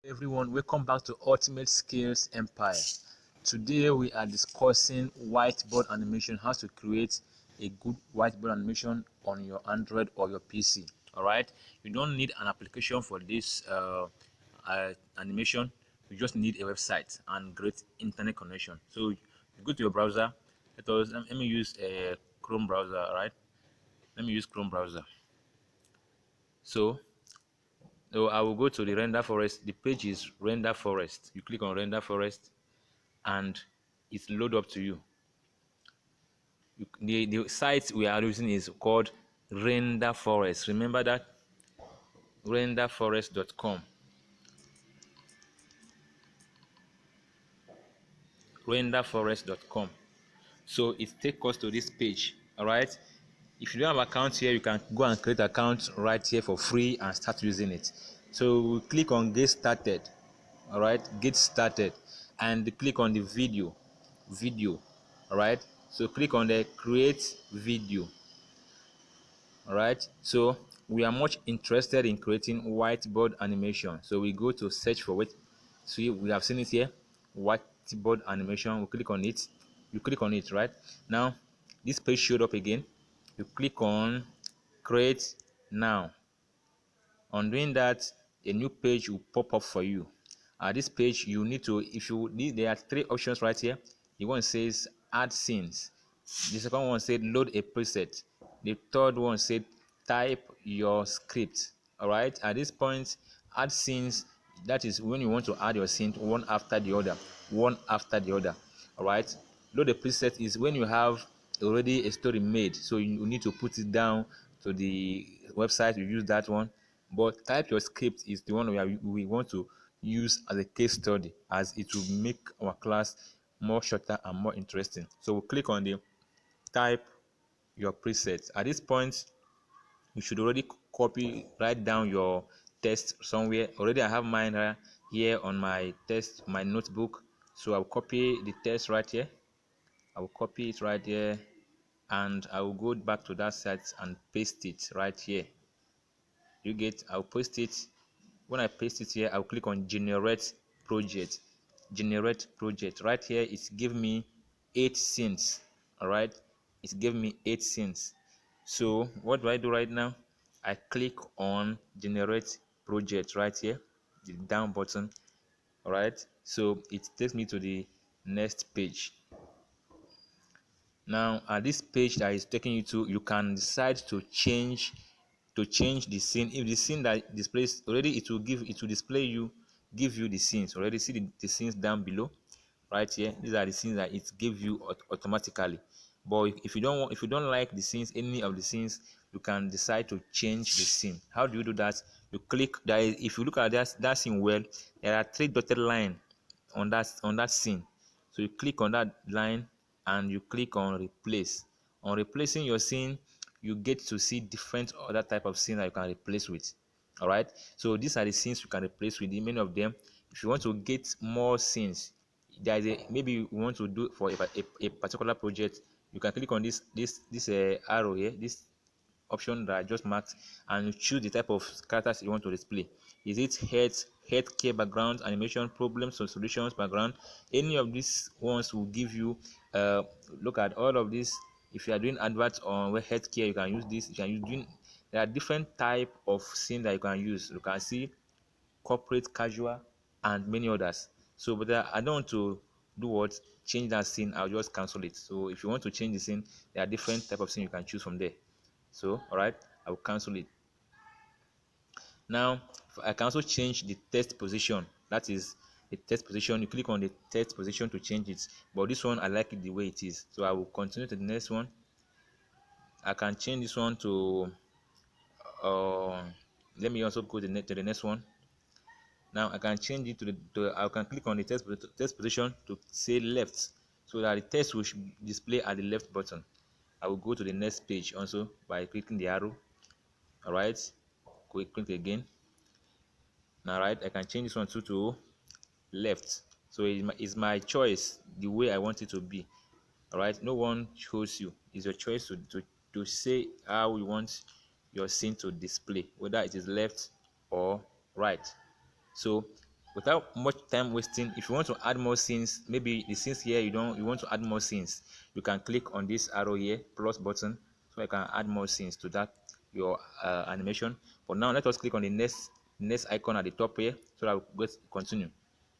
Everyone, welcome back to Ultimate Skills Empire. Today we are discussing whiteboard animation, how to create a good whiteboard animation on your Android or your PC. All right, you don't need an application for this animation. You just need a website and great internet connection. So you go to your browser. Let me use a Chrome browser. All right, let me use Chrome browser. So I will go to the render forest. The page is render forest. You click on render forest and it's load up to you. The site we are using is called render forest. Remember that, renderforest.com. renderforest.com. So it takes us to this page. All right, if you don't have account here, you can go and create account right here for free and start using it. So we click on get started. All right, get started, and click on the video. All right, so click on the create video. All right, so we are much interested in creating whiteboard animation, so we go to search for it. See, we have seen it here, whiteboard animation. We click on it. You click on it. Right now this page showed up again. You click on create now. On doing that, a new page will pop up for you. This page, you need to, if you need, there are three options right here. The one says add scenes. The second one said load a preset. The third one said type your script. All right, at this point, add scenes, that is when you want to add your scene one after the other. All right, load a preset is when you have already a story made, so you need to put it down to the website. You use that one. But type your script is the one we want to use as a case study, as it will make our class more shorter and more interesting. So we'll click on the type your presets. At this point, you should already write down your text somewhere. Already I have mine right here on my notebook. So I'll copy the text right here. I will copy it right here, and I will go back to that site and paste it right here. You get, I'll paste it. When I paste it here, I'll click on generate project. Right here, it's give me 8 scenes. All right, it gave me 8 scenes. So what do I do right now? I click on generate project right here, the down button. All right, so it takes me to the next page. Now at this page that is taking you to, you can decide to change the scene. If the scene that displays already, it will display give you the scenes already. See the scenes down below right here. These are the scenes that it gives you automatically. But if you don't like the scenes, any of the scenes, you can decide to change the scene. How do you do that? You click that. If you look at that scene well, there are 3 dotted line on that scene. So you click on that line and you click on replace. On replacing your scene, you get to see different other type of scene that you can replace with. All right, so these are the scenes you can replace with. Many of them, if you want to get more scenes, there is maybe you want to do for a particular project, you can click on this arrow here, this option that I just marked, and you choose the type of characters you want to display. Is it healthcare background, animation, problems or solutions background? Any of these ones will give you look at all of this. If you are doing adverts on healthcare, you can use this. You can use there are different type of scene that you can use. You can see corporate, casual, and many others. So but I don't want to do what change that scene. I'll just cancel it. So if you want to change the scene, there are different type of scene you can choose from there. So all right, I will cancel it. Now I can also change the text position. That is the text position. You click on the text position to change it, but this one I like it the way it is, so I will continue to the next one. I can change this one to let me also go to the next one. Now I can change it I can click on the text position to say left, so that the text will display at the left button. I will go to the next page also by clicking the arrow. All right, click again. Now right, I can change this one to left, so it's my choice the way I want it to be. All right, no one chose you. It's your choice to say how you want your scene to display, whether it is left or right. So without much time wasting, if you want to add more scenes, maybe the scenes here you want to add more scenes, you can click on this arrow here, plus button, so I can add more scenes to that your animation. For now, let us click on the next icon at the top here, so that we get continue.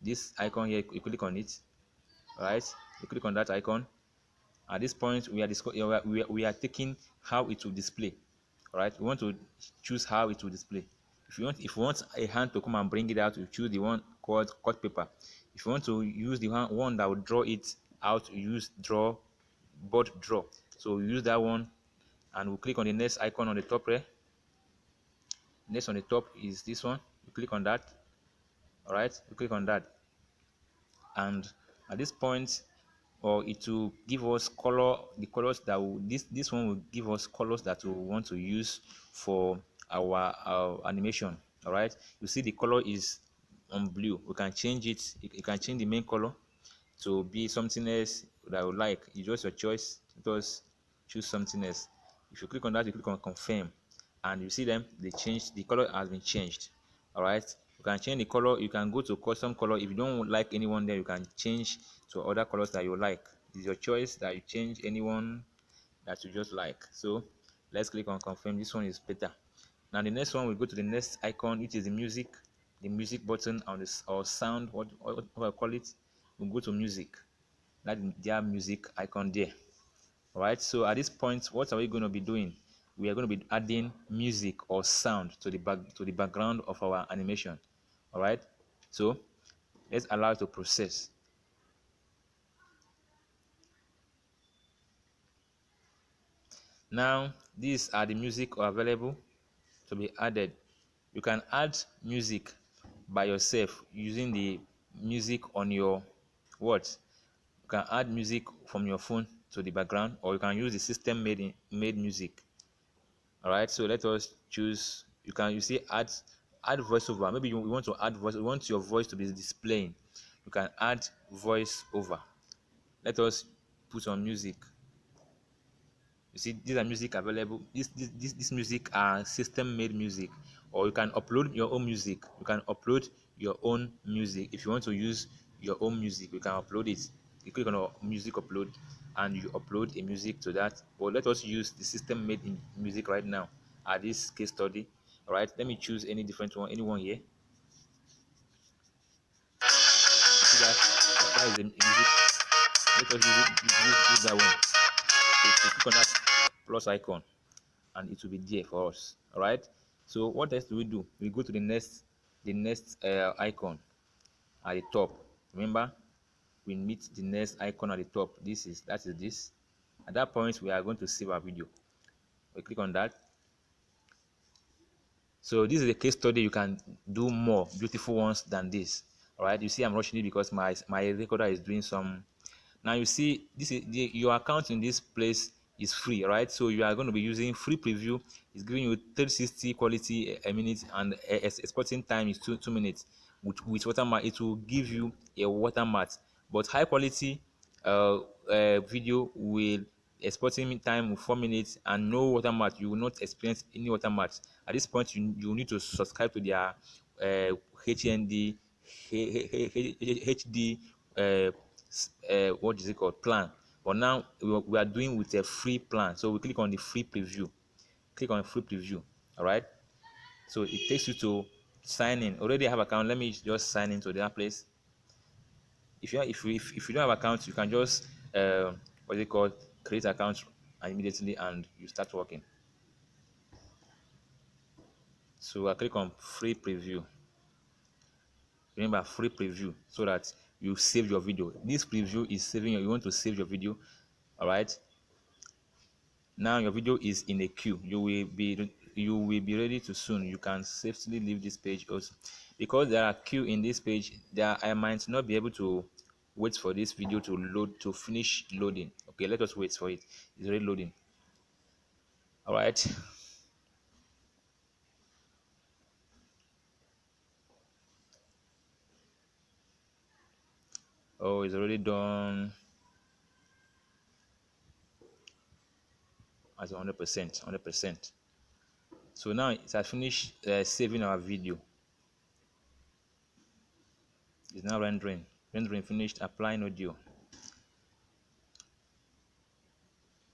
This icon here, you click on it. All right, you click on that icon. At this point, we are taking how it will display. All right, we want to choose how it will display. If you want a hand to come and bring it out, you choose the one called cut paper. If you want to use the one that will draw it out, you use board draw. So we use that one, and we'll click on the next icon on the top there. Next on the top is this one. You click on that. All right, you click on that, and at this point, or it will give us the colors that this one will give us colors that we want to use for our animation. All right, you see the color is on blue. We can change it. You can change the main color to be something else that you like. It's just your choice. Just choose something else. If you click on that, you click on confirm, and you see them, they changed, the color has been changed. All right, you can change the color. You can go to custom color. If you don't like anyone there, you can change to other colors that you like. It's your choice that you change anyone that you just like. So let's click on confirm. This one is better. Now the next one, we go to the next icon, which is the music button on this, or sound, what I call it. We go to music. That their music icon there. All right, so at this point, what are we going to be doing? We are going to be adding music or sound to the background of our animation. All right, so let's allow it to process. Now these are the music available to be added. You can add music by yourself using the music on your what. You can add music from your phone to the background, or you can use the system made music. All right, so let us choose. You see add voiceover. Maybe you want to add voice, you want your voice to be displaying. You can add voice over. Let us put on music. You see, these are music available. This music are system made music, or you can upload your own music. You can upload your own music. If you want to use your own music, you can upload it. You click on music upload, and you upload a music to that. But let us use the system made in music right now at this case study. All right, let me choose any different one, anyone here. See that is the music. Let us use that one. So if you click on that plus icon, and it will be there for us. All right, so what else do? We go to the next icon at the top. Remember, we meet the next icon at the top. That is this. At that point, we are going to save our video. We click on that. So this is a case study. You can do more beautiful ones than this. All right, you see I'm rushing it because my recorder is doing some. Now you see your account in this place is free, right? So you are going to be using free preview. It's giving you 360 quality a minute, and exporting time is 2 minutes. With watermark, it will give you a watermark, but high quality video will exporting time 4 minutes, and no watermark. You will not experience any watermarks. At this point, you need to subscribe to their HND HD what is it called, plan. But now we are doing with a free plan, so we click on the free preview. Click on free preview. All right, so it takes you to sign in. Already have account, let me just sign into that place. If you don't have account, you can just what is it called, create account immediately, and you start working. So I click on free preview. Remember, free preview, so that you save your video. This preview is saving you want to save your video. All right, now your video is in a queue. You will be ready to soon. You can safely leave this page also, because there are queue in this page. I might not be able to wait for this video to load, to finish loading. Okay, let us wait for it. It's already loading. All right. Oh, it's already done at 100%. 100%. So now it has finished saving our video. It's now rendering finished. Applying audio.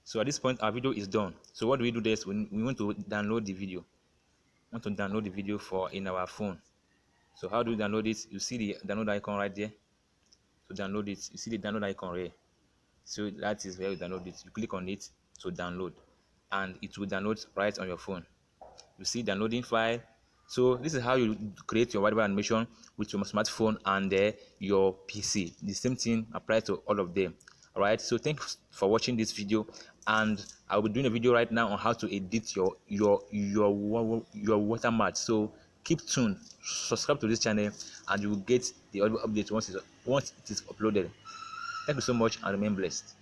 So at this point our video is done. So what do we do this? We want to download the video. We want to download the video for in our phone. So how do you download it? You see the download icon right there. To download it, you see the download icon here. So that is where you download it. You click on it to download, and it will download right on your phone. You see downloading file. So this is how you create your whiteboard animation with your smartphone and your PC. The same thing applies to all of them. All right, so thanks for watching this video, and I'll be doing a video right now on how to edit your watermark. So keep tuned, subscribe to this channel, and you will get the audio update once it is uploaded. Thank you so much, and remain blessed.